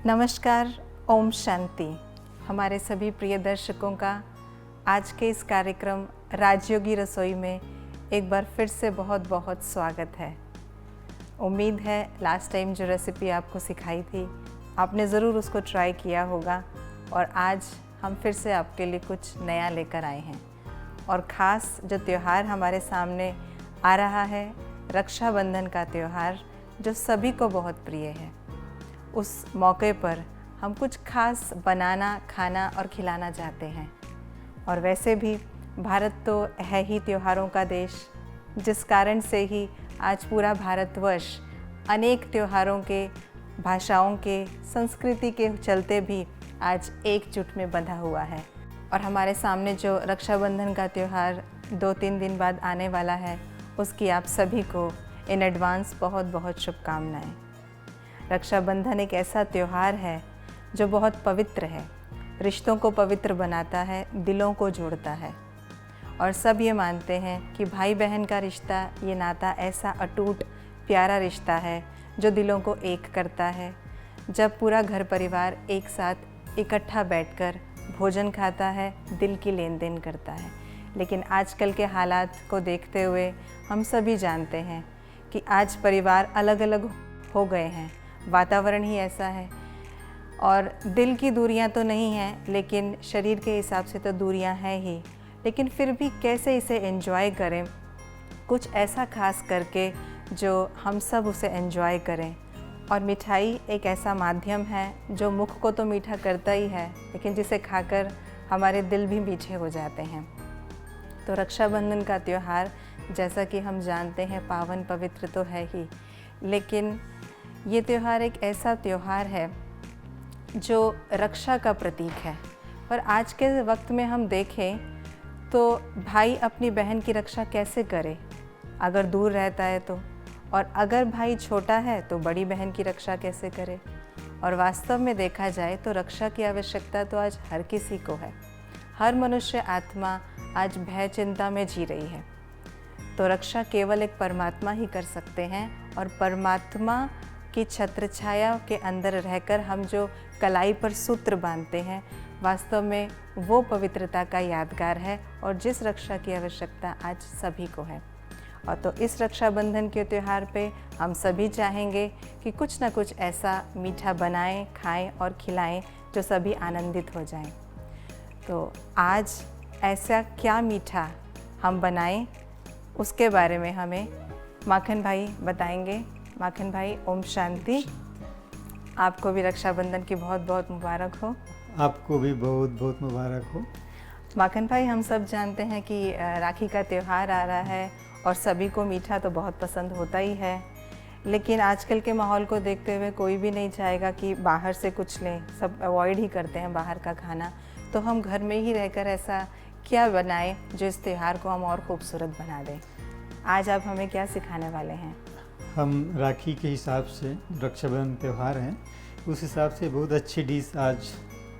नमस्कार, ओम शांति। हमारे सभी प्रिय दर्शकों का आज के इस कार्यक्रम राजयोगी रसोई में एक बार फिर से बहुत बहुत स्वागत है। उम्मीद है लास्ट टाइम जो रेसिपी आपको सिखाई थी आपने ज़रूर उसको ट्राई किया होगा और आज हम फिर से आपके लिए कुछ नया लेकर आए हैं। और ख़ास जो त्यौहार हमारे सामने आ रहा है, रक्षाबंधन का त्यौहार जो सभी को बहुत प्रिय है, उस मौके पर हम कुछ खास बनाना, खाना और खिलाना चाहते हैं। और वैसे भी भारत तो है ही त्योहारों का देश, जिस कारण से ही आज पूरा भारतवर्ष अनेक त्योहारों के, भाषाओं के, संस्कृति के चलते भी आज एकजुट में बंधा हुआ है। और हमारे सामने जो रक्षाबंधन का त्यौहार 2-3 दिन बाद आने वाला है, उसकी आप सभी को इन एडवांस बहुत बहुत शुभकामनाएं। रक्षाबंधन एक ऐसा त्यौहार है जो बहुत पवित्र है, रिश्तों को पवित्र बनाता है, दिलों को जोड़ता है। और सब ये मानते हैं कि भाई बहन का रिश्ता, ये नाता ऐसा अटूट प्यारा रिश्ता है जो दिलों को एक करता है। जब पूरा घर परिवार एक साथ इकट्ठा बैठकर भोजन खाता है, दिल की लेन देन करता है। लेकिन आजकल के हालात को देखते हुए हम सभी जानते हैं कि आज परिवार अलग अलग हो गए हैं, वातावरण ही ऐसा है। और दिल की दूरियां तो नहीं हैं, लेकिन शरीर के हिसाब से तो दूरियां हैं ही। लेकिन फिर भी कैसे इसे एंजॉय करें, कुछ ऐसा खास करके जो हम सब उसे एंजॉय करें। और मिठाई एक ऐसा माध्यम है जो मुख को तो मीठा करता ही है, लेकिन जिसे खाकर हमारे दिल भी मीठे हो जाते हैं। तो रक्षाबंधन का त्यौहार, जैसा कि हम जानते हैं, पावन पवित्र तो है ही, लेकिन ये त्यौहार एक ऐसा त्यौहार है जो रक्षा का प्रतीक है। पर आज के वक्त में हम देखें तो भाई अपनी बहन की रक्षा कैसे करे अगर दूर रहता है तो, और अगर भाई छोटा है तो बड़ी बहन की रक्षा कैसे करे। और वास्तव में देखा जाए तो रक्षा की आवश्यकता तो आज हर किसी को है। हर मनुष्य आत्मा आज भय चिंता में जी रही है। तो रक्षा केवल एक परमात्मा ही कर सकते हैं। और परमात्मा की छत्र छाया के अंदर रहकर हम जो कलाई पर सूत्र बांधते हैं, वास्तव में वो पवित्रता का यादगार है और जिस रक्षा की आवश्यकता आज सभी को है। और तो इस रक्षाबंधन के त्यौहार पे हम सभी चाहेंगे कि कुछ ना कुछ ऐसा मीठा बनाएं, खाएं और खिलाएं जो सभी आनंदित हो जाएं। तो आज ऐसा क्या मीठा हम बनाएं, उसके बारे में हमें माखन भाई बताएंगे। माखन भाई, ओम शांति। आपको भी रक्षाबंधन की बहुत बहुत मुबारक हो। आपको भी बहुत बहुत मुबारक हो। माखन भाई, हम सब जानते हैं कि राखी का त्यौहार आ रहा है और सभी को मीठा तो बहुत पसंद होता ही है। लेकिन आजकल के माहौल को देखते हुए कोई भी नहीं चाहेगा कि बाहर से कुछ लें, सब अवॉइड ही करते हैं बाहर का खाना। तो हम घर में ही रहकर ऐसा क्या बनाएं जो इस त्यौहार को हम और खूबसूरत बना दें। आज आप हमें क्या सिखाने वाले हैं? हम राखी के हिसाब से, रक्षाबंधन त्यौहार है, उस हिसाब से बहुत अच्छी डिश आज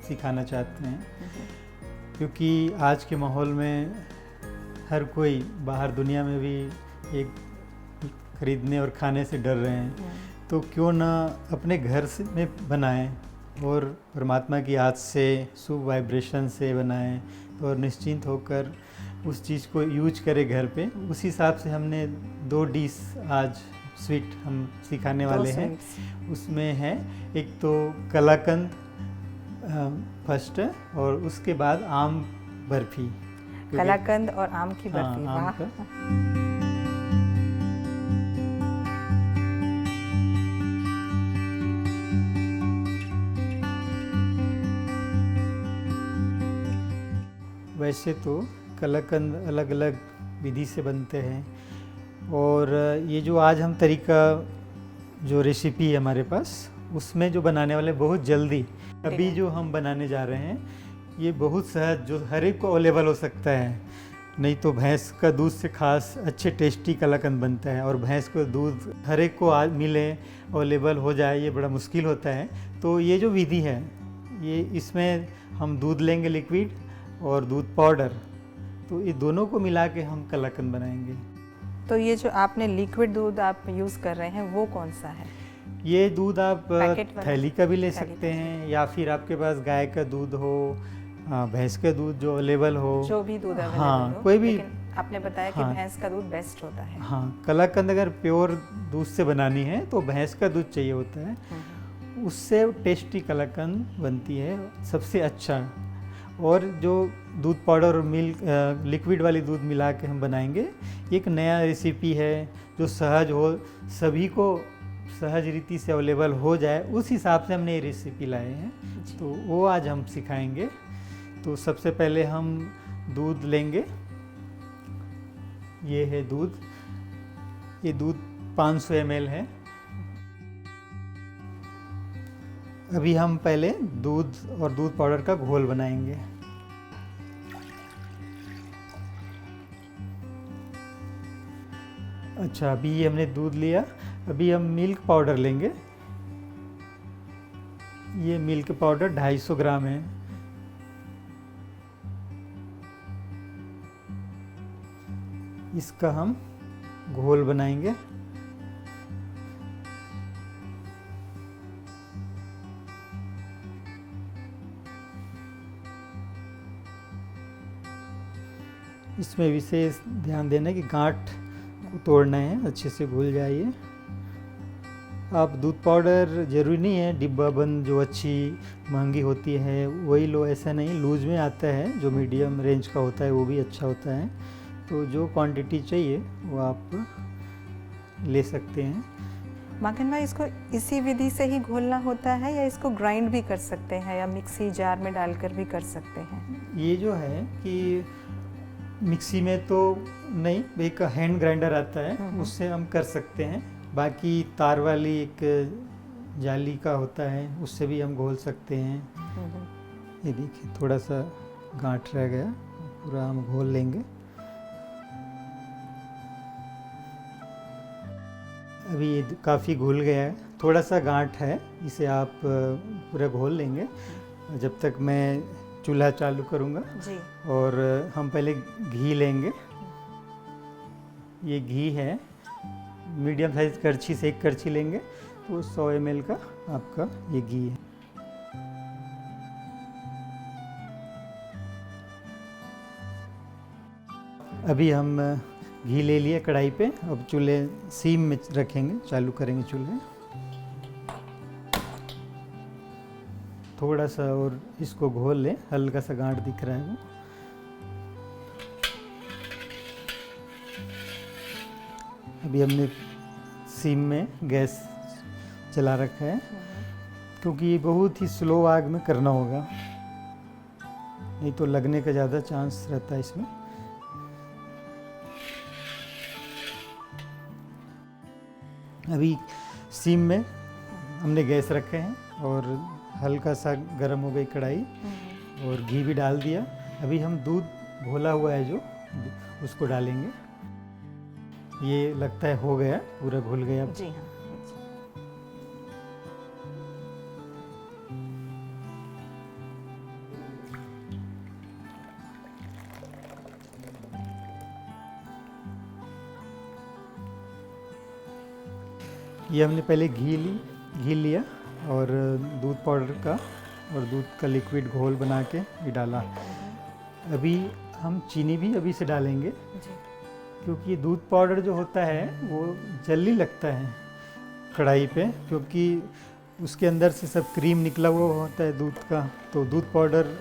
सिखाना चाहते हैं। क्योंकि आज के माहौल में हर कोई बाहर दुनिया में भी एक खरीदने और खाने से डर रहे हैं। तो क्यों ना अपने घर से में बनाएं और परमात्मा की याद से, शुभ वाइब्रेशन से बनाएं और निश्चिंत होकर उस चीज़ को यूज करें घर पे। उस हिसाब से हमने 2 डिश आज स्वीट हम सिखाने वाले हैं। उसमें है एक तो कलाकंद फर्स्ट, और उसके बाद आम बर्फी। कलाकंद और आम की बर्फी। हाँ, वाह। वैसे तो कलाकंद अलग अलग विधि से बनते हैं, और ये जो आज हम तरीका, जो रेसिपी है हमारे पास, उसमें जो बनाने वाले बहुत जल्दी, अभी जो हम बनाने जा रहे हैं, ये बहुत सहज, जो हर एक को अवेलेबल हो सकता है। नहीं तो भैंस का दूध से खास अच्छे टेस्टी कलाकंद बनता है, और भैंस का दूध हर एक को आज मिले, अवेलेबल हो जाए, ये बड़ा मुश्किल होता है। तो ये जो विधि है, ये इसमें हम दूध लेंगे लिक्विड और दूध पाउडर, तो ये दोनों को मिला के हम कलाकंद बनाएंगे। तो ये जो आपने लिक्विड दूध आप यूज़ कर रहे हैं वो कौन सा है? ये दूध आप पैकेट वाला? थैली का भी ले थैली सकते का। हैं, या फिर आपके पास गाय का दूध हो, भैंस का दूध जो अवेलेबल हो। जो भी दूध अवेलेबल हाँ, हो, कोई भी। लेकिन आपने बताया कि हाँ। भैंस का दूध बेस्ट होता है। हाँ, कलाकंद अगर प्योर दूध से बनानी है तो भैंस का दूध चाहिए होता है, उससे टेस्टी कलाकंद बनती है सबसे अच्छा। और जो दूध पाउडर और मिल्क लिक्विड वाली दूध मिला के हम बनाएंगे, एक नया रेसिपी है जो सहज हो, सभी को सहज रीति से अवेलेबल हो जाए, उस हिसाब से हमने ये रेसिपी लाए हैं। तो वो आज हम सिखाएंगे। तो सबसे पहले हम दूध लेंगे। ये है दूध, ये दूध 500 ml है। अभी हम पहले दूध और दूध पाउडर का घोल बनाएंगे। अच्छा, अभी ये हमने दूध लिया, अभी हम मिल्क पाउडर लेंगे। ये मिल्क पाउडर 250 ग्राम है। इसका हम घोल बनाएंगे। इसमें विशेष ध्यान देना कि गांठ को तोड़ना है, अच्छे से घुल जाइए। आप दूध पाउडर ज़रूरी नहीं है डिब्बा बंद जो अच्छी महंगी होती है वही लो, ऐसा नहीं, लूज में आता है जो मीडियम रेंज का होता है वो भी अच्छा होता है। तो जो क्वांटिटी चाहिए वो आप ले सकते हैं। माखन भाई, इसको इसी विधि से ही घोलना होता है या इसको ग्राइंड भी कर सकते हैं या मिक्सी जार में डालकर भी कर सकते हैं? ये जो है कि मिक्सी में तो नहीं, एक हैंड ग्राइंडर आता है उससे हम कर सकते हैं। बाकी तार वाली एक जाली का होता है उससे भी हम घोल सकते हैं। ये देखिए थोड़ा सा गांठ रह गया, पूरा हम घोल लेंगे। अभी ये काफ़ी घुल गया है, थोड़ा सा गांठ है, इसे आप पूरा घोल लेंगे जब तक मैं चूल्हा चालू करूँगा। जी। और हम पहले घी लेंगे। ये घी है, मीडियम साइज करछी से एक करछी लेंगे तो 100 ml का आपका ये घी है। अभी हम घी ले लिए कढ़ाई पे, अब चूल्हे सीम में रखेंगे, चालू करेंगे चूल्हे। थोड़ा सा और इसको घोल लें, हल्का सा गांठ दिख रहा है वो। अभी हमने सीम में गैस चला रखा है क्योंकि ये बहुत ही स्लो आग में करना होगा, नहीं तो लगने का ज़्यादा चांस रहता है इसमें। अभी सीम में हमने गैस रखे हैं और हल्का सा गर्म हो गई कढ़ाई और घी भी डाल दिया। अभी हम दूध घोला हुआ है जो, उसको डालेंगे। ये लगता है हो गया, पूरा घुल गया। जी हाँ। ये हमने पहले घी लिया और दूध पाउडर का और दूध का लिक्विड घोल बना के ये डाला। अभी हम चीनी भी अभी से डालेंगे जी। क्योंकि दूध पाउडर जो होता है वो जल्दी लगता है कढ़ाई पे, क्योंकि उसके अंदर से सब क्रीम निकला हुआ होता है दूध का, तो दूध पाउडर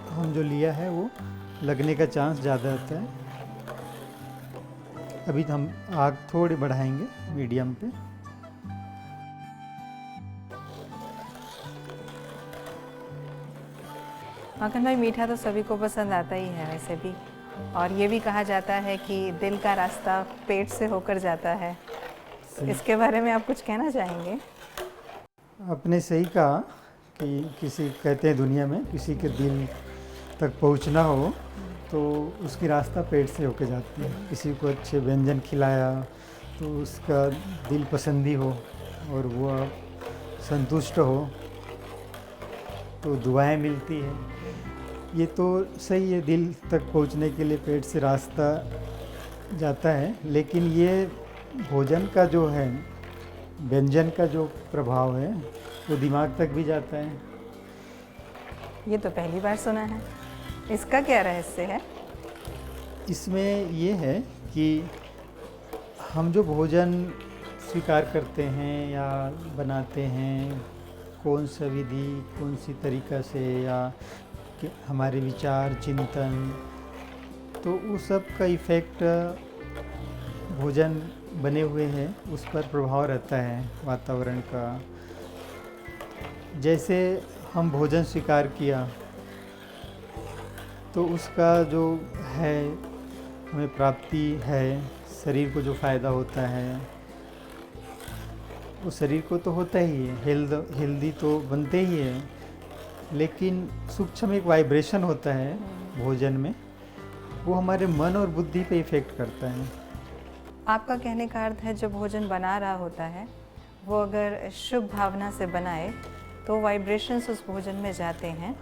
हम जो लिया है वो लगने का चांस ज़्यादा आता है। अभी हम आग थोड़ी बढ़ाएंगे मीडियम पे। माखन भाई, मीठा तो सभी को पसंद आता ही है वैसे भी, और ये भी कहा जाता है कि दिल का रास्ता पेट से होकर जाता है। इसके बारे में आप कुछ कहना चाहेंगे? आपने सही कहा कि किसी कहते हैं दुनिया में किसी के दिल तक पहुंचना हो तो उसकी रास्ता पेट से होके जाती है। किसी को अच्छे व्यंजन खिलाया तो उसका दिल पसंदी हो और वो संतुष्ट हो तो दुआएं मिलती है। ये तो सही है, दिल तक पहुंचने के लिए पेट से रास्ता जाता है, लेकिन ये भोजन का जो है व्यंजन का जो प्रभाव है वो दिमाग तक भी जाता है। ये तो पहली बार सुना है, इसका क्या रहस्य है? इसमें ये है कि हम जो भोजन स्वीकार करते हैं या बनाते हैं, कौन सा विधि, कौन सी तरीक़ा से, या हमारे विचार, चिंतन, तो उस सब का इफ़ेक्ट भोजन बने हुए हैं उस पर प्रभाव रहता है वातावरण का। जैसे हम भोजन स्वीकार किया तो उसका जो है हमें प्राप्ति है, शरीर को जो फ़ायदा होता है वो शरीर को तो होता ही है, हेल्दी तो बनते ही है, लेकिन सूक्ष्म एक वाइब्रेशन होता है भोजन में, वो हमारे मन और बुद्धि पे इफ़ेक्ट करता है। आपका कहने का अर्थ है जो भोजन बना रहा होता है वो अगर शुभ भावना से बनाए तो वाइब्रेशंस उस भोजन में जाते हैं,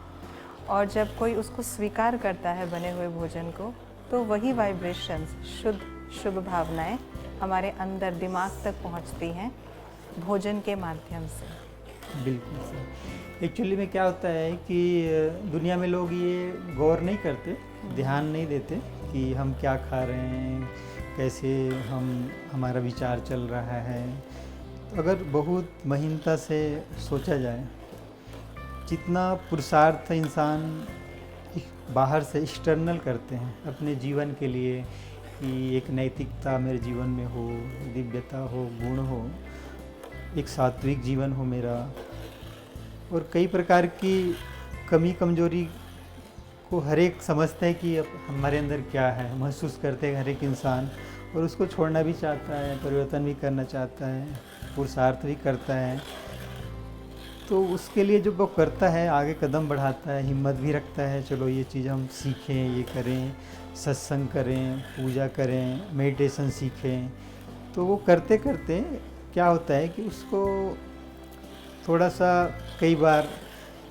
और जब कोई उसको स्वीकार करता है बने हुए भोजन को तो वही वाइब्रेशंस, शुभ भावनाएं हमारे अंदर दिमाग तक पहुंचती हैं भोजन के माध्यम से। बिल्कुल सही। एक्चुअली में क्या होता है कि दुनिया में लोग ये गौर नहीं करते, ध्यान नहीं देते कि हम क्या खा रहे हैं, कैसे हमारा विचार चल रहा है। अगर बहुत महीनता से सोचा जाए, जितना पुरुषार्थ इंसान बाहर से एक्सटर्नल करते हैं अपने जीवन के लिए कि एक नैतिकता मेरे जीवन में हो, दिव्यता हो, गुण हो, एक सात्विक जीवन हो मेरा, और कई प्रकार की कमी कमजोरी को हर एक समझता है कि अब हमारे अंदर क्या है, महसूस करते हैं हर एक इंसान, और उसको छोड़ना भी चाहता है, परिवर्तन भी करना चाहता है, पुरुषार्थ भी करता है। तो उसके लिए जो वो करता है, आगे कदम बढ़ाता है, हिम्मत भी रखता है, चलो ये चीज़ हम सीखें, ये करें, सत्संग करें, पूजा करें, मेडिटेशन सीखें। तो वो करते करते क्या होता है कि उसको थोड़ा सा कई बार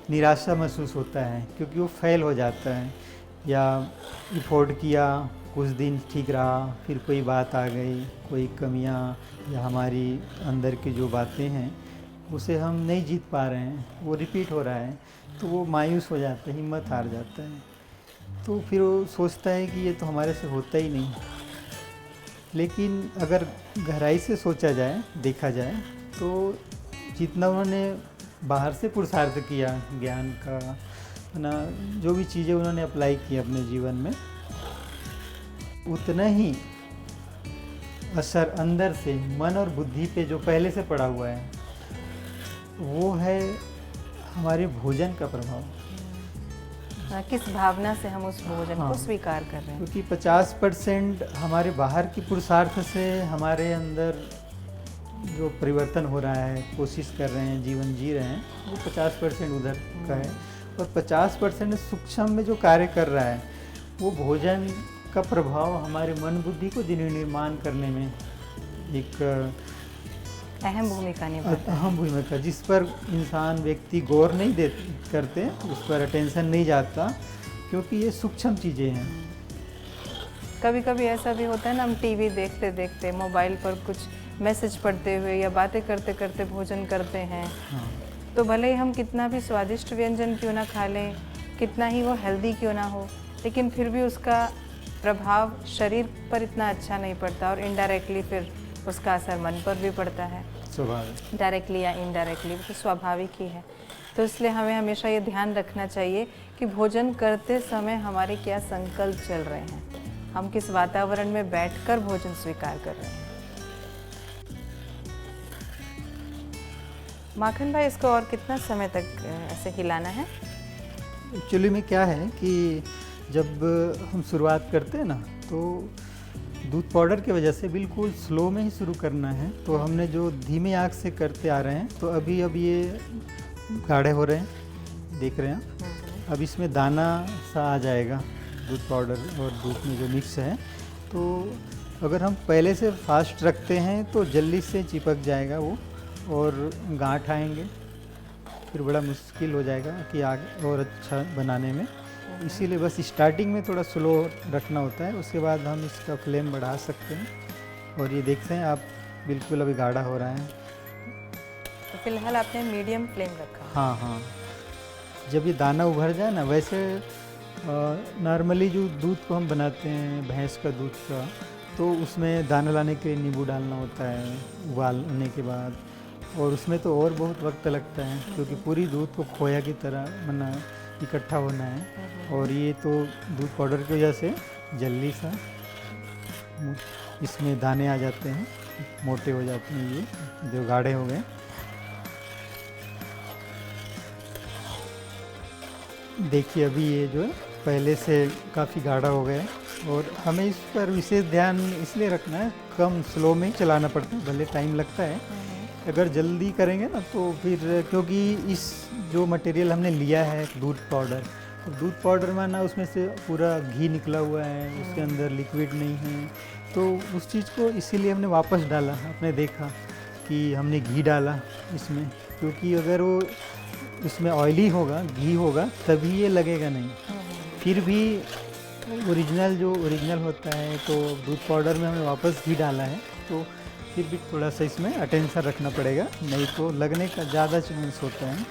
निराशा महसूस होता है, क्योंकि वो फेल हो जाता है, या इफोर्ट किया, कुछ दिन ठीक रहा, फिर कोई बात आ गई, कोई कमियां या हमारी अंदर की जो बातें हैं उसे हम नहीं जीत पा रहे हैं, वो रिपीट हो रहा है, तो वो मायूस हो जाता है, हिम्मत हार जाता है। तो फिर वो सोचता है कि ये तो हमारे से होता ही नहीं। लेकिन अगर गहराई से सोचा जाए, देखा जाए, तो जितना उन्होंने बाहर से पुरुषार्थ किया, ज्ञान का ना, जो भी चीज़ें उन्होंने अप्लाई की अपने जीवन में, उतना ही असर अंदर से मन और बुद्धि पे जो पहले से पड़ा हुआ है वो है हमारे भोजन का प्रभाव। किस भावना से हम उस भोजन को स्वीकार कर रहे हैं, क्योंकि 50% हमारे बाहर की पुरुषार्थ से हमारे अंदर जो परिवर्तन हो रहा है, कोशिश कर रहे हैं, जीवन जी रहे हैं, वो 50% उधर का है, और 50% सूक्ष्म में जो कार्य कर रहा है वो भोजन का प्रभाव हमारे मन बुद्धि को निर्माण करने में एक अहम भूमिका निभाता है। अहम भूमिका, जिस पर इंसान, व्यक्ति गौर नहीं करते, उस पर अटेंशन नहीं जाता, क्योंकि ये सूक्ष्म चीज़ें हैं। कभी कभी ऐसा भी होता है ना, हम टीवी देखते देखते, मोबाइल पर कुछ मैसेज पढ़ते हुए या बातें करते करते भोजन करते हैं। हाँ। तो भले ही हम कितना भी स्वादिष्ट व्यंजन क्यों ना खा लें, कितना ही वो हेल्दी क्यों ना हो, लेकिन फिर भी उसका प्रभाव शरीर पर इतना अच्छा नहीं पड़ता, और इनडायरेक्टली फिर उसका असर मन पर भी पड़ता है, स्वाभाविक, डायरेक्टली या इनडायरेक्टली, तो स्वाभाविक ही है। तो इसलिए हमें हमेशा ये ध्यान रखना चाहिए कि भोजन करते समय हमारे क्या संकल्प चल रहे हैं, हम किस वातावरण में बैठकर भोजन स्वीकार कर रहे हैं। माखन भाई, इसको और कितना समय तक ऐसे हिलाना है? एक्चुअली में क्या है कि जब हम शुरुआत करते हैं ना, तो दूध पाउडर की वजह से बिल्कुल स्लो में ही शुरू करना है। तो हमने जो धीमे आंच से करते आ रहे हैं, तो अभी ये गाढ़े हो रहे हैं, देख रहे हैं आप। अब इसमें दाना सा आ जाएगा दूध पाउडर और दूध में जो मिक्स है। तो अगर हम पहले से फास्ट रखते हैं तो जल्दी से चिपक जाएगा वो, और गांठ आएंगे, फिर बड़ा मुश्किल हो जाएगा कि आगे और अच्छा बनाने में। इसीलिए बस स्टार्टिंग में थोड़ा स्लो रखना होता है, उसके बाद हम इसका फ्लेम बढ़ा सकते हैं। और ये देखते हैं आप, बिल्कुल अभी गाढ़ा हो रहा है, तो फिलहाल आपने मीडियम फ्लेम रखा। हाँ हाँ, जब ये दाना उभर जाए ना, वैसे नॉर्मली जो दूध को हम बनाते हैं भैंस का दूध का, तो उसमें दाना लाने के लिए नींबू डालना होता है उबालने के बाद, और उसमें तो और बहुत वक्त लगता है क्योंकि पूरी दूध को खोया की तरह बना इकट्ठा होना है। और ये तो दूध पाउडर की वजह से जल्दी सा इसमें दाने आ जाते हैं, मोटे हो जाते हैं, ये जो गाढ़े हो गए। देखिए अभी ये जो है पहले से काफ़ी गाढ़ा हो गया है, और हमें इस पर विशेष ध्यान इसलिए रखना है, कम स्लो में चलाना पड़ता है, भले टाइम लगता है। अगर जल्दी करेंगे ना तो फिर, क्योंकि इस जो मटेरियल हमने लिया है दूध पाउडर में ना उसमें से पूरा घी निकला हुआ है, उसके अंदर लिक्विड नहीं है, तो उस चीज़ को इसीलिए हमने वापस डाला। आपने देखा कि हमने घी डाला इसमें, क्योंकि अगर वो इसमें ऑयली होगा, घी होगा, तभी ये लगेगा नहीं। फिर भी ओरिजिनल होता है, तो दूध पाउडर में हमने वापस घी डाला है, तो फिर भी थोड़ा सा इसमें अटेंशन रखना पड़ेगा, नहीं तो लगने का ज़्यादा चांस होता है।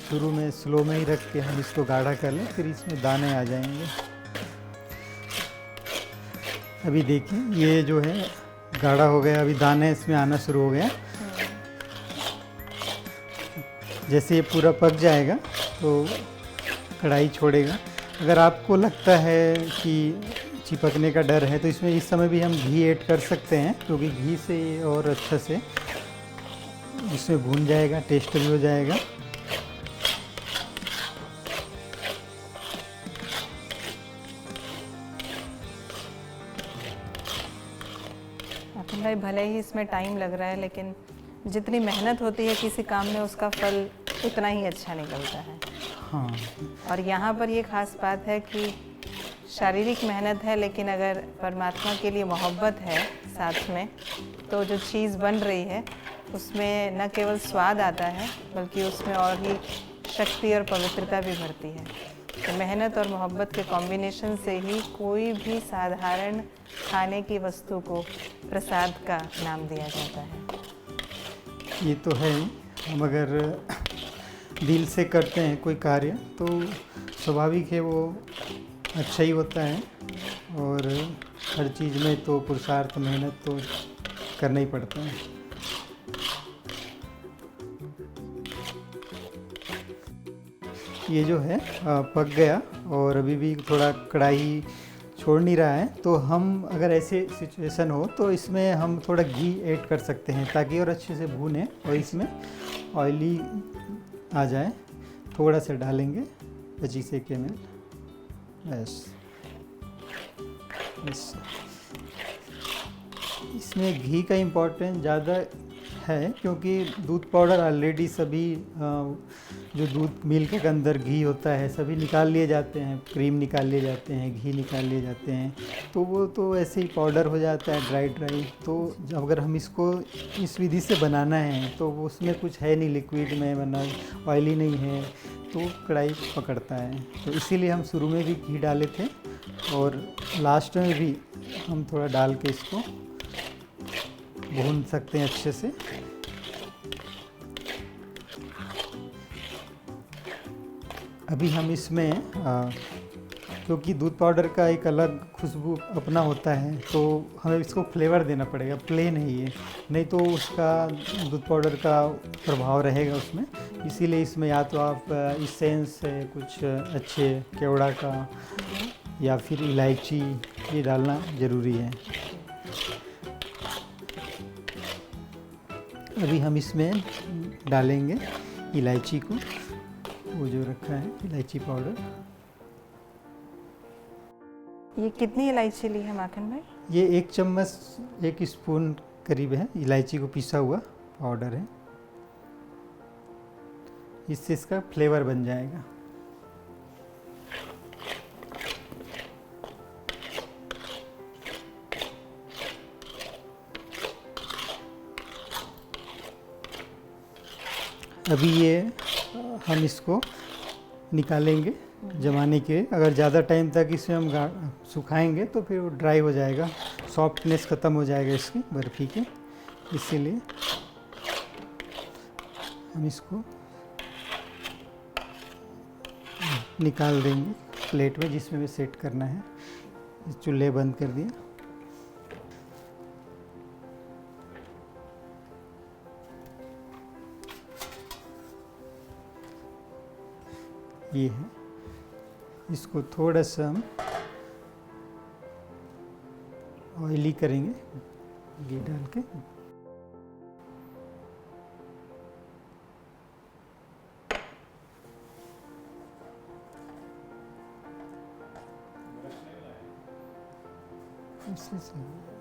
शुरू में स्लो में ही रख के हम इसको गाढ़ा कर लें, फिर इसमें दाने आ जाएंगे। अभी देखिए ये जो है गाढ़ा हो गया, अभी दाने इसमें आना शुरू हो गया। जैसे ये पूरा पक जाएगा तो कढ़ाई छोड़ेगा। अगर आपको लगता है कि चिपकने का डर है तो इसमें इस समय भी हम घी ऐड कर सकते हैं, क्योंकि घी से ये और अच्छा से इसमें भून जाएगा, टेस्ट भी हो जाएगा। अतुल भाई, भले ही इसमें टाइम लग रहा है, लेकिन जितनी मेहनत होती है किसी काम में, उसका फल उतना ही अच्छा निकलता है। हाँ, और यहाँ पर ये खास बात है कि शारीरिक मेहनत है, लेकिन अगर परमात्मा के लिए मोहब्बत है साथ में, तो जो चीज़ बन रही है उसमें न केवल स्वाद आता है, बल्कि उसमें और ही शक्ति और पवित्रता भी भरती है। तो मेहनत और मोहब्बत के कॉम्बिनेशन से ही कोई भी साधारण खाने की वस्तु को प्रसाद का नाम दिया जाता है। ये तो है। हम अगर दिल से करते हैं कोई कार्य तो स्वाभाविक है वो अच्छा ही होता है, और हर चीज़ में तो पुरुषार्थ मेहनत तो करना ही पड़ता है। ये जो है पक गया, और अभी भी थोड़ा कढ़ाई छोड़ नहीं रहा है, तो हम अगर ऐसे सिचुएशन हो तो इसमें हम थोड़ा घी ऐड कर सकते हैं, ताकि और अच्छे से भूने और इसमें ऑयली आ जाए। थोड़ा सा डालेंगे 25 ml, बस। इसमें घी का इम्पोर्टेंस ज़्यादा है, क्योंकि दूध पाउडर ऑलरेडी सभी जो दूध मिल्क के अंदर घी होता है सभी निकाल लिए जाते हैं, क्रीम निकाल लिए जाते हैं, घी निकाल लिए जाते हैं, तो वो तो ऐसे ही पाउडर हो जाता है ड्राई। तो अगर हम इसको इस विधि से बनाना है तो वो उसमें कुछ है नहीं, लिक्विड में बना, ऑयली नहीं है, तो कढ़ाई पकड़ता है। तो इसीलिए हम शुरू में भी घी डाले थे, और लास्ट में भी हम थोड़ा डाल के इसको भून सकते हैं अच्छे से। अभी हम इसमें क्योंकि दूध पाउडर का एक अलग खुशबू अपना होता है, तो हमें इसको फ्लेवर देना पड़ेगा, प्लेन है ये, नहीं तो उसका दूध पाउडर का प्रभाव रहेगा उसमें। इसीलिए इसमें या तो आप इसेंस है कुछ अच्छे केवड़ा का, या फिर इलायची, ये डालना ज़रूरी है। अभी हम इसमें डालेंगे इलायची को, वो जो रखा है इलायची पाउडर। ये कितनी इलायची ली है माखन भाई? ये 1 चम्मच 1 स्पून करीब है, इलायची को पिसा हुआ पाउडर है। इससे इसका फ्लेवर बन जाएगा। अभी ये हम इसको निकालेंगे जमाने के। अगर ज़्यादा टाइम तक इसे हम सुखाएंगे तो फिर वो ड्राई हो जाएगा, सॉफ्टनेस ख़त्म हो जाएगा इसकी बर्फ़ी के, इसीलिए। हम इसको निकाल देंगे प्लेट में जिसमें हमें सेट करना है। इस चूल्हे बंद कर दिया। ये है, इसको थोड़ा सा हम ऑयली करेंगे घी डाल के। इससे सही हो जाएगा।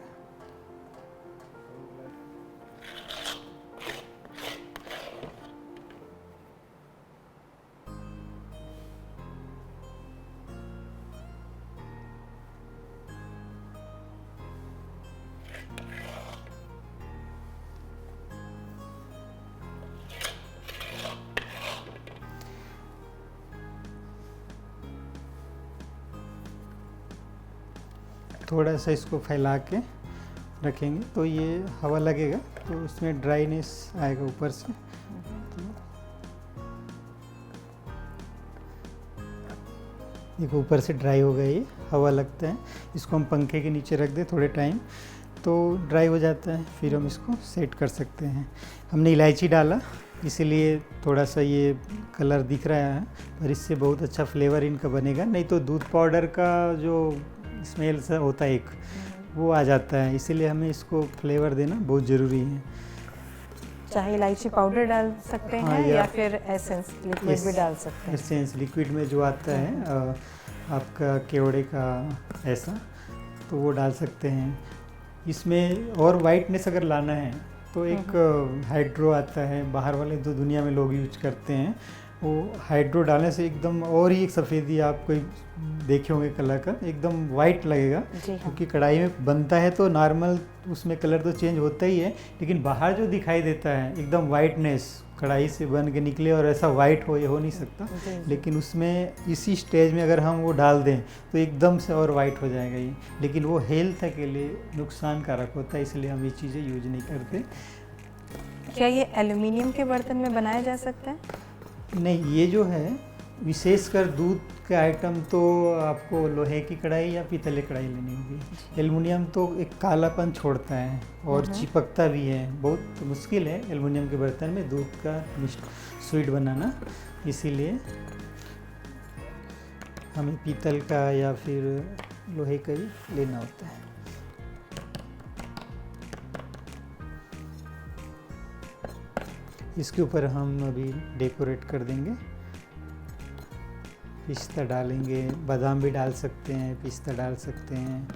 थोड़ा सा इसको फैला के रखेंगे तो ये हवा लगेगा तो उसमें ड्राईनेस आएगा ऊपर से। देखो ऊपर से ड्राई हो गया, ये हवा लगता है। इसको हम पंखे के नीचे रख दें थोड़े टाइम तो ड्राई हो जाता है, फिर हम इसको सेट कर सकते हैं। हमने इलायची डाला इसीलिए थोड़ा सा ये कलर दिख रहा है, पर इससे बहुत अच्छा फ्लेवर इनका बनेगा। नहीं तो दूध पाउडर का जो स्मेल सा होता है एक, वो आ जाता है, इसीलिए हमें इसको फ्लेवर देना बहुत ज़रूरी है। चाहे इलायची पाउडर डाल सकते हैं, हाँ, या फिर एसेंस लिक्विड भी डाल सकते हैं। एसेंस लिक्विड में जो आता है आपका केवड़े का ऐसा, तो वो डाल सकते हैं। इसमें और वाइटनेस अगर लाना है तो एक हाइड्रो आता है, बाहर वाले तो दुनिया में लोग यूज करते हैं, वो हाइड्रो डालने से एकदम और ही एक सफ़ेदी आप कोई देखे होंगे कलर का, एकदम वाइट लगेगा। क्योंकि कढ़ाई में बनता है तो नॉर्मल उसमें कलर तो चेंज होता ही है, लेकिन बाहर जो दिखाई देता है एकदम वाइटनेस, कढ़ाई से बन के निकले और ऐसा वाइट हो, ये हो नहीं सकता। लेकिन उसमें इसी स्टेज में अगर हम वो डाल दें तो एकदम से और वाइट हो जाएगा ये, लेकिन वो हेल्थ के लिए नुकसानकारक होता है, इसलिए हम ये चीज़ें यूज नहीं करते। क्या ये एल्युमिनियम के बर्तन में बनाया जा सकता है? नहीं, ये जो है विशेषकर दूध के आइटम तो आपको लोहे की कढ़ाई या पीतल की कढ़ाई लेनी होगी। एल्युमिनियम तो एक कालापन छोड़ता है और चिपकता भी है, बहुत मुश्किल है एल्युमिनियम के बर्तन में दूध का स्वीट बनाना, इसीलिए हमें पीतल का या फिर लोहे का ही लेना होता है। इसके ऊपर हम अभी डेकोरेट कर देंगे, पिस्ता डालेंगे, बादाम भी डाल सकते हैं, पिस्ता डाल सकते हैं।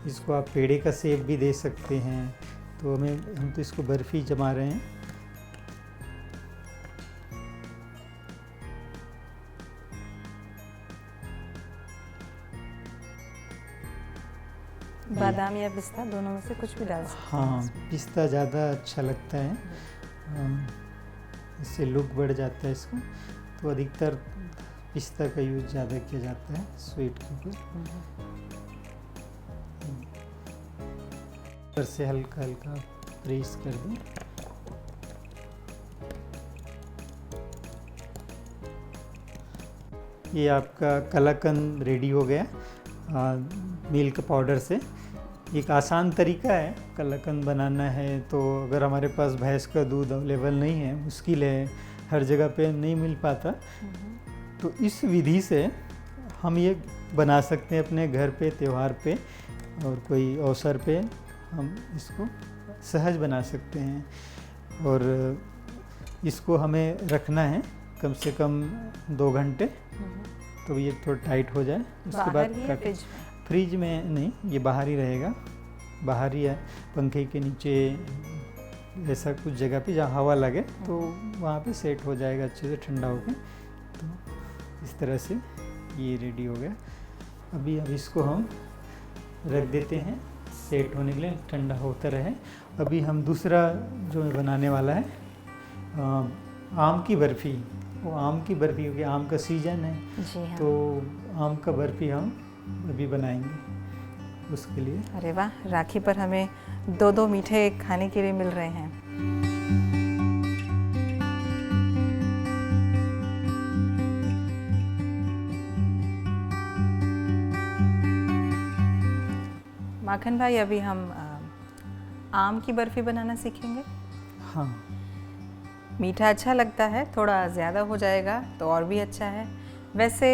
इसको आप पेड़े का शेप भी दे सकते हैं। तो हम तो इसको बर्फ़ी जमा रहे हैं। बादाम या पिस्ता दोनों में से कुछ भी डाल सकते हैं। हाँ, पिस्ता ज़्यादा अच्छा लगता है, इससे लुक बढ़ जाता है इसका, तो अधिकतर पिस्ता का यूज़ ज़्यादा किया जाता है स्वीट के ऊपर। ऊपर से हल्का हल्का प्रेस कर दें। ये आपका कलाकंद रेडी हो गया मिल्क पाउडर से। एक आसान तरीका है कलाकंद बनाना है, तो अगर हमारे पास भैंस का दूध अवेलेबल नहीं है, मुश्किल है, हर जगह पे नहीं मिल पाता, तो इस विधि से हम ये बना सकते हैं अपने घर पे, त्यौहार पे और कोई अवसर पे हम इसको सहज बना सकते हैं। और इसको हमें रखना है कम से कम 2 घंटे, तो ये थोड़ा टाइट हो जाए। उसके बाद फ्रिज में नहीं, ये बाहर ही रहेगा, बाहर ही है, पंखे के नीचे ऐसा कुछ जगह पे जहाँ हवा लगे तो वहाँ पे सेट हो जाएगा अच्छे से ठंडा होकर। तो इस तरह से ये रेडी हो गया। अभी अब इसको हम रख देते हैं सेट होने के लिए, ठंडा होता रहे। अभी हम दूसरा जो बनाने वाला है आम की बर्फ़ी। वो आम की बर्फ़ी, क्योंकि आम का सीज़न है जी हाँ। तो आम का बर्फ़ी हम अभी बनाएंगे उसके लिए। अरे वाह, राखी पर हमें 2-2 मीठे खाने के लिए मिल रहे हैं। माखन भाई, अभी हम आम की बर्फ़ी बनाना सीखेंगे। हाँ, मीठा अच्छा लगता है, थोड़ा ज़्यादा हो जाएगा तो और भी अच्छा है। वैसे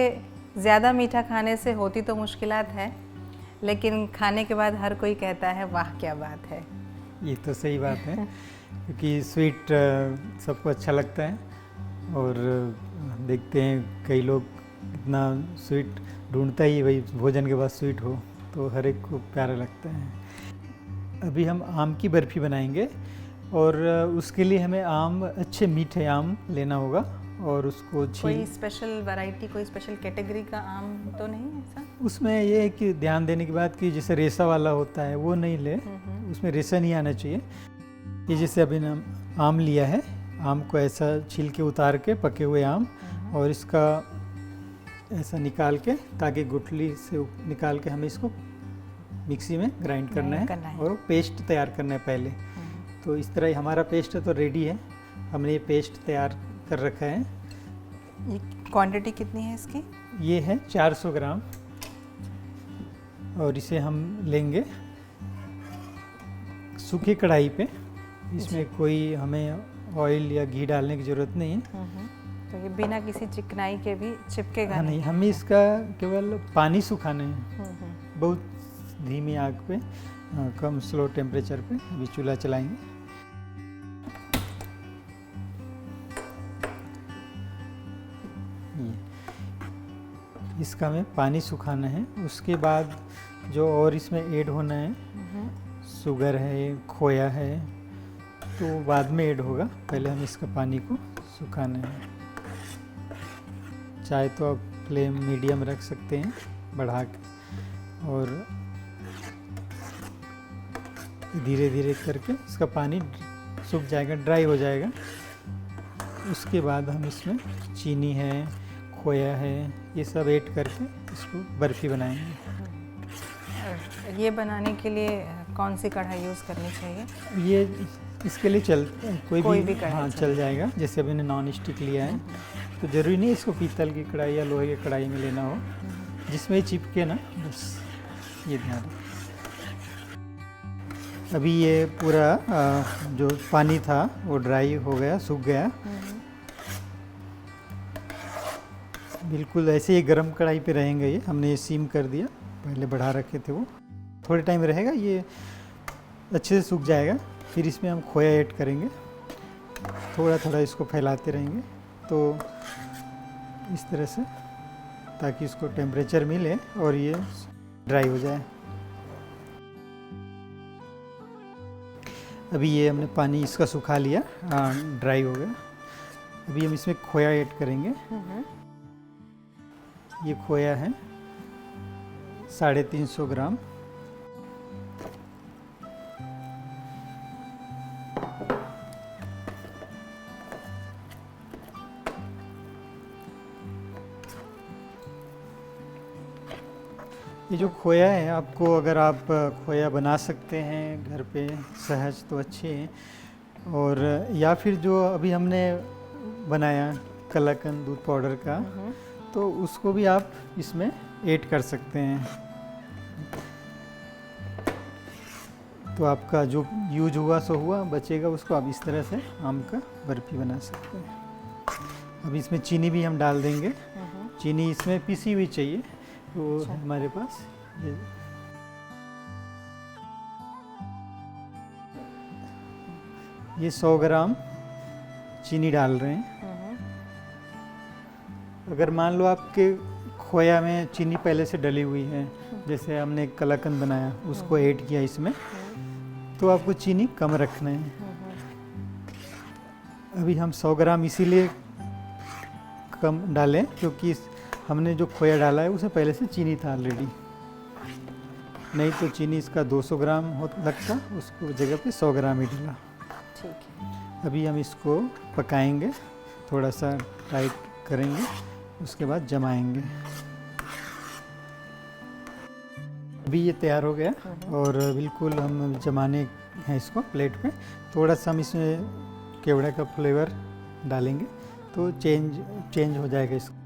ज़्यादा मीठा खाने से होती तो मुश्किलात है, लेकिन खाने के बाद हर कोई कहता है वाह क्या बात है। ये तो सही बात है क्योंकि स्वीट सबको अच्छा लगता है और देखते हैं कई लोग इतना स्वीट ढूंढता ही भाई भोजन के बाद स्वीट हो, तो हर एक को प्यारा लगता है। अभी हम आम की बर्फ़ी बनाएंगे और उसके लिए हमें आम, अच्छे मीठे आम लेना होगा और उसको कोई स्पेशल वैरायटी, कोई स्पेशल कैटेगरी का आम तो नहीं है ऐसा? उसमें ये है कि ध्यान देने की बात कि जैसे रेसा वाला होता है वो नहीं ले, उसमें रेसा नहीं आना चाहिए। ये जैसे अभी आम लिया है, आम को ऐसा छील के उतार के, पके हुए आम, और इसका ऐसा निकाल के, ताकि गुठली से निकाल के हमें इसको मिक्सी में ग्राइंड करना है और पेस्ट तैयार करना है पहले। तो इस तरह हमारा पेस्ट तो रेडी है, हमने ये पेस्ट तैयार कर रखा है। ये क्वांटिटी कितनी है इसकी? ये है 400 ग्राम और इसे हम लेंगे सूखी कढ़ाई पे। इसमें कोई हमें ऑयल या घी डालने की ज़रूरत नहीं है। तो ये बिना किसी चिकनाई के भी चिपकेगा नहीं, हमें इसका केवल पानी सुखाना है, बहुत धीमी आग पे, कम स्लो टेम्परेचर पे अभी चूल्हा चलाएंगे। इसका हमें पानी सुखाना है। उसके बाद जो और इसमें ऐड होना है, शुगर है, खोया है, तो बाद में ऐड होगा, पहले हम इसका पानी को सुखाना है। चाहे तो आप फ्लेम मीडियम रख सकते हैं बढ़ा के, और धीरे धीरे करके इसका पानी सूख जाएगा, ड्राई हो जाएगा। उसके बाद हम इसमें चीनी है, खोया है, ये सब ऐड करके इसको बर्फ़ी बनाएंगे। ये बनाने के लिए कौन सी कढ़ाई यूज़ करनी चाहिए? ये इसके लिए कोई भी कढ़ाई, हाँ, चल जाएगा। जैसे अभी मैंने नॉन स्टिक लिया है, तो ज़रूरी नहीं इसको पीतल की कढ़ाई या लोहे की कढ़ाई में लेना हो, जिसमें चिपके ना, बस ये ध्यान रखें। अभी ये पूरा जो पानी था वो ड्राई हो गया, सूख गया। बिल्कुल ऐसे ही गरम कढ़ाई पे रहेंगे ये, हमने ये सीम कर दिया, पहले बढ़ा रखे थे वो, थोड़े टाइम रहेगा, ये अच्छे से सूख जाएगा। फिर इसमें हम खोया ऐड करेंगे, थोड़ा थोड़ा इसको फैलाते रहेंगे, तो इस तरह से, ताकि इसको टेम्परेचर मिले और ये ड्राई हो जाए। अभी ये हमने पानी इसका सुखा लिया, ड्राई हो गया। अभी हम इसमें खोया ऐड करेंगे। ये खोया है 350 ग्राम। ये जो खोया है, आपको अगर आप खोया बना सकते हैं घर पे सहज तो अच्छे हैं, और या फिर जो अभी हमने बनाया कलाकंद दूध पाउडर का, तो उसको भी आप इसमें ऐड कर सकते हैं। तो आपका जो यूज हुआ सो हुआ, बचेगा उसको आप इस तरह से आम का बर्फ़ी बना सकते हैं। अब इसमें चीनी भी हम डाल देंगे। चीनी इसमें पिसी हुई चाहिए, तो हमारे पास ये 100 ग्राम चीनी डाल रहे हैं। अगर मान लो आपके खोया में चीनी पहले से डली हुई है, जैसे हमने कलाकंद बनाया उसको ऐड किया इसमें, तो आपको चीनी कम रखना है। अभी हम 100 ग्राम इसीलिए कम डालें क्योंकि हमने जो खोया डाला है उसमें पहले से चीनी था ऑलरेडी, नहीं तो चीनी इसका 200 ग्राम लगता, उसको जगह पे 100 ग्राम ही डाला। ठीक है। अभी हम इसको पकाएंगे, थोड़ा सा टाइट करेंगे, उसके बाद जमाएंगे। अभी ये तैयार हो गया और बिल्कुल हम जमाने हैं इसको प्लेट पे। थोड़ा सा हम इसमें केवड़ा का फ्लेवर डालेंगे तो चेंज हो जाएगा इसका।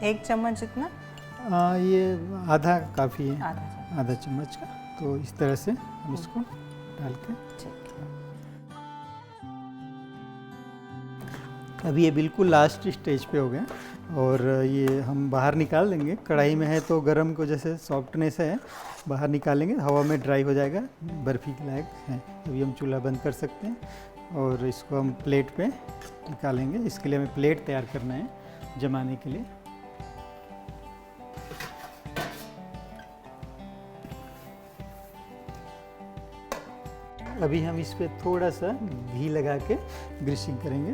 1 चम्मच जितना? ये आधा काफ़ी है, आधा आधा चम्मच का। तो इस तरह से हम इसको डाल के ठीक है। अभी ये बिल्कुल लास्ट स्टेज पे हो गया और ये हम बाहर निकाल देंगे। कढ़ाई में है तो गरम को जैसे सॉफ्टनेस है, बाहर निकालेंगे, हवा में ड्राई हो जाएगा, बर्फ़ी के लायक है। अभी हम चूल्हा बंद कर सकते हैं और इसको हम प्लेट पे निकालेंगे। इसके लिए हमें प्लेट तैयार करना है जमाने के लिए। अभी हम इस पे थोड़ा सा घी लगा के ग्रीसिंग करेंगे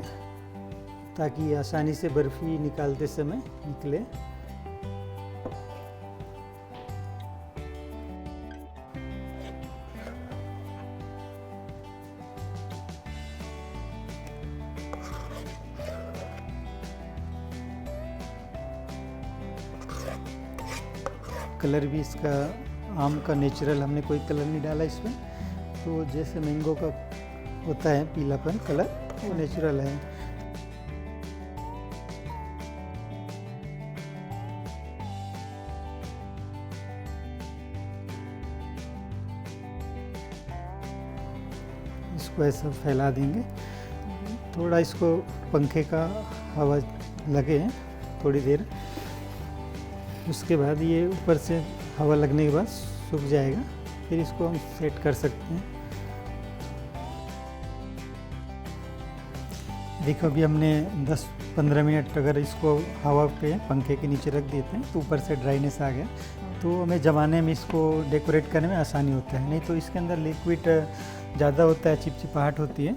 ताकि आसानी से बर्फ़ी निकालते समय निकले। कलर भी इसका आम का नेचुरल, हमने कोई कलर नहीं डाला इसमें, तो जैसे मैंगो का होता है पीलापन कलर, वो नेचुरल है। इसको ऐसा फैला देंगे, थोड़ा इसको पंखे का हवा लगे थोड़ी देर, उसके बाद ये ऊपर से हवा लगने के बाद सूख जाएगा। फिर इसको हम सेट कर सकते हैं। देखो अभी हमने 10-15 मिनट अगर इसको हवा पे पंखे के नीचे रख देते हैं तो ऊपर से ड्राइनेस आ गया, तो हमें जमाने में इसको डेकोरेट करने में आसानी होता है। नहीं तो इसके अंदर लिक्विड ज़्यादा होता है, चिपचिपाहट होती है,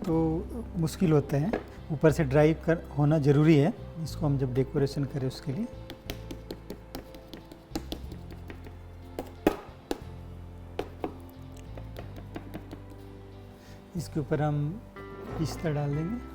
तो मुश्किल होता है। ऊपर से ड्राई होना ज़रूरी है इसको हम जब डेकोरेशन करें उसके लिए। इसके ऊपर हम पिस्ता डाल देंगे।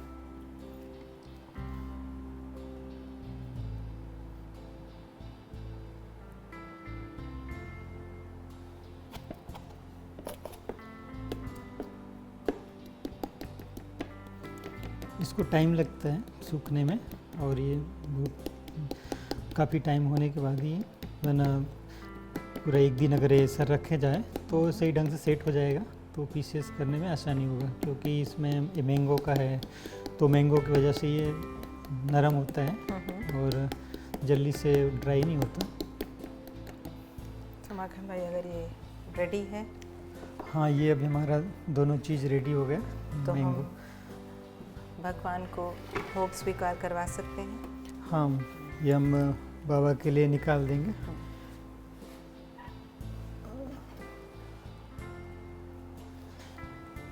इसको टाइम लगता है सूखने में और ये बहुत काफ़ी टाइम होने के बाद ही, वरना पूरा एक दिन अगर ये सर रखे जाए तो सही ढंग से सेट हो जाएगा, तो पीसेस करने में आसानी होगा। क्योंकि इसमें ये मैंगो का है तो मैंगो की वजह से ये नरम होता है और जल्दी से ड्राई नहीं होता। तो माखन भाई अगर ये रेडी है, हाँ ये अभी हमारा दोनों चीज़ रेडी हो गया। तो मैंगो हम भगवान को भोग स्वीकार करवा सकते हैं। हाँ, ये हम बाबा के लिए निकाल देंगे।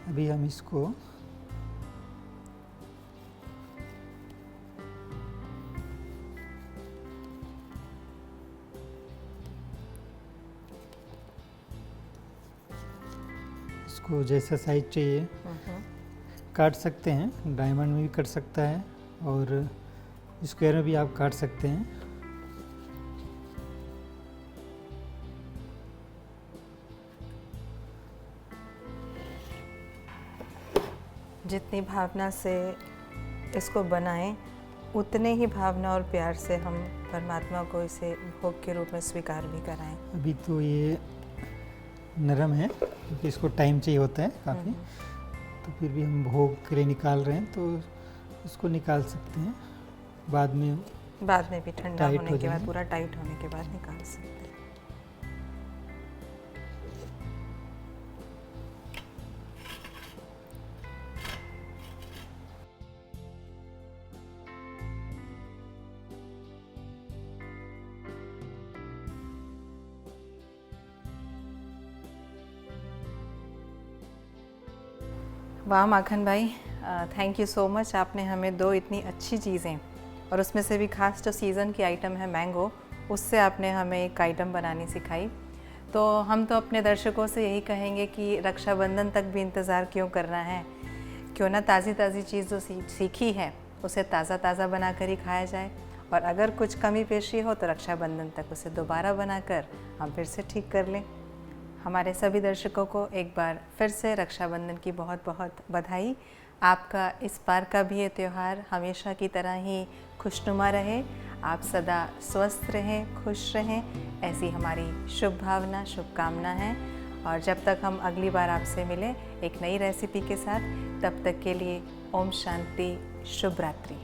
अभी हम इसको जैसा साइज चाहिए काट सकते हैं, डायमंड में भी कट सकता है और स्क्वायर में भी आप काट सकते हैं। जितनी भावना से इसको बनाएं, उतने ही भावना और प्यार से हम परमात्मा को इसे भोग के रूप में स्वीकार भी कराएं। अभी तो ये नरम है क्योंकि इसको टाइम चाहिए होता है काफ़ी, तो फिर भी हम भोग के लिए निकाल रहे हैं, तो इसको निकाल सकते हैं। बाद में भी ठंडा होने के बाद, पूरा टाइट होने के बाद निकाल सकते हैं। वाह माखन भाई, थैंक यू सो मच। आपने हमें दो इतनी अच्छी चीज़ें, और उसमें से भी खास जो सीज़न की आइटम है मैंगो, उससे आपने हमें एक आइटम बनानी सिखाई। तो हम तो अपने दर्शकों से यही कहेंगे कि रक्षाबंधन तक भी इंतज़ार क्यों करना है, क्यों ना ताज़ी ताज़ी चीज़ जो सीखी है उसे ताज़ा ताज़ा बना कर ही खाया जाए, और अगर कुछ कमी पेशी हो तो रक्षाबंधन तक उसे दोबारा बनाकर हम फिर से ठीक कर लें। हमारे सभी दर्शकों को एक बार फिर से रक्षाबंधन की बहुत बहुत बधाई। आपका इस बार का भी ये त्यौहार हमेशा की तरह ही खुशनुमा रहे, आप सदा स्वस्थ रहें, खुश रहें, ऐसी हमारी शुभ भावना, शुभकामना है। और जब तक हम अगली बार आपसे मिलें एक नई रेसिपी के साथ, तब तक के लिए ओम शांति, शुभ रात्रि।